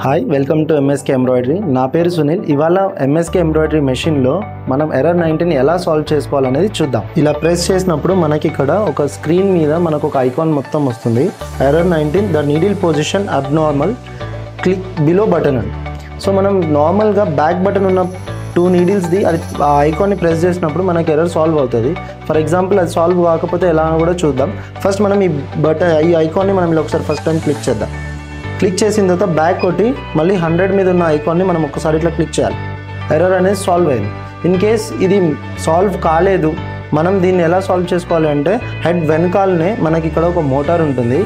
Hi welcome to MSK embroidery. నా పేరు సునీల్. ఇవాళ ఎంఎస్కే ఎంబ్రాయిడరీ మెషిన్లో మనం ఎర్రర్ 19 ఎలా సాల్వ్ చేసుకోవాలనేది చూద్దాం. ఇలా ప్రెస్ చేసినప్పుడు మనకి ఇక్కడ ఒక స్క్రీన్ మీద మనకు ఒక ఐకాన్ మొత్తం వస్తుంది. Error 19 the needle position abnormal, click below button అని. సో మనం నార్మల్గా బ్యాక్ బటన్ ఉన్న 2 నీడిల్స్ది అది ఆ ఐకాన్ని ప్రెస్ చేసినప్పుడు మనకి ఎర్రర్ సాల్వ్ అవుతుంది. ఫర్ ఎగ్జాంపుల్ అది సాల్వ్ కాకపోతే ఎలా కూడా చూద్దాం. ఫస్ట్ మనం ఈ ఐకాన్ని మనం ఇలా ఒకసారి ఫస్ట్ టైం క్లిక్ చేద్దాం. క్లిక్ చేసిన తర్వాత బ్యాక్ కొట్టి మళ్ళీ 100 మీద ఉన్న ఐకాన్ని మనం ఒక్కసారి ఇట్లా క్లిక్ చేయాలి. ఎర్రర్ అనేది సాల్వ్ అయింది. ఇన్ కేస్ ఇది సాల్వ్ కాలేదు, మనం దీన్ని ఎలా సాల్వ్ చేసుకోవాలి అంటే హెడ్ వెనకాలనే మనకి ఇక్కడ ఒక మోటార్ ఉంటుంది.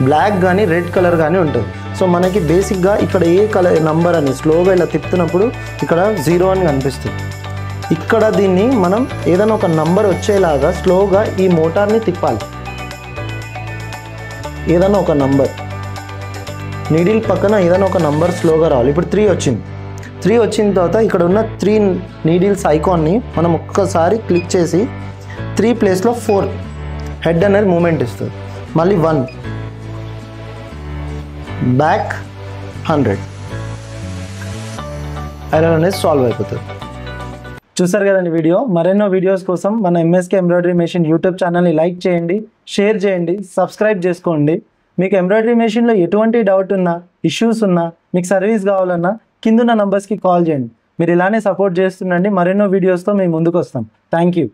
బ్లాక్ కానీ రెడ్ కలర్ కానీ ఉంటుంది. సో మనకి బేసిక్గా ఇక్కడ ఏ కలర్ నంబర్ అని స్లోగా ఇలా తిప్పుతున్నప్పుడు ఇక్కడ 0 అని కనిపిస్తుంది. ఇక్కడ దీన్ని మనం ఏదైనా ఒక నంబర్ వచ్చేలాగా స్లోగా ఈ మోటార్ని తిప్పాలి. ఏదైనా ఒక నంబర్ నీడిల్ పక్కన ఏదైనా ఒక నంబర్ స్లోగా రావాలి. ఇప్పుడు 3 వచ్చింది. 3 వచ్చిన తర్వాత ఇక్కడ ఉన్న 3 నీడిల్స్ ఐకాన్ని మనం ఒక్కసారి క్లిక్ చేసి 3 ప్లేస్లో 4 హెడ్ అనేది మూమెంట్ ఇస్తుంది. మళ్ళీ 1 బ్యాక్ 100 ఎర్రర్ అనేది సాల్వ్ అయిపోతుంది. చూసారు కదండి వీడియో. మరెన్నో వీడియోస్ కోసం మన ఎంఎస్కే ఎంబ్రాయిడరీ మెషిన్ యూట్యూబ్ ఛానల్ని లైక్ చేయండి, షేర్ చేయండి, సబ్స్క్రైబ్ చేసుకోండి. మీకు ఎంబ్రాయిడరీ మెషిన్లో ఎటువంటి డౌట్ ఉన్నా, ఇష్యూస్ ఉన్నా, మీకు సర్వీస్ కావాలన్నా కిందున్న నంబర్స్కి కాల్ చేయండి. మీరు ఇలానే సపోర్ట్ చేస్తుండండి. మరెన్నో వీడియోస్తో మేము ముందుకు వస్తాం. Thank you.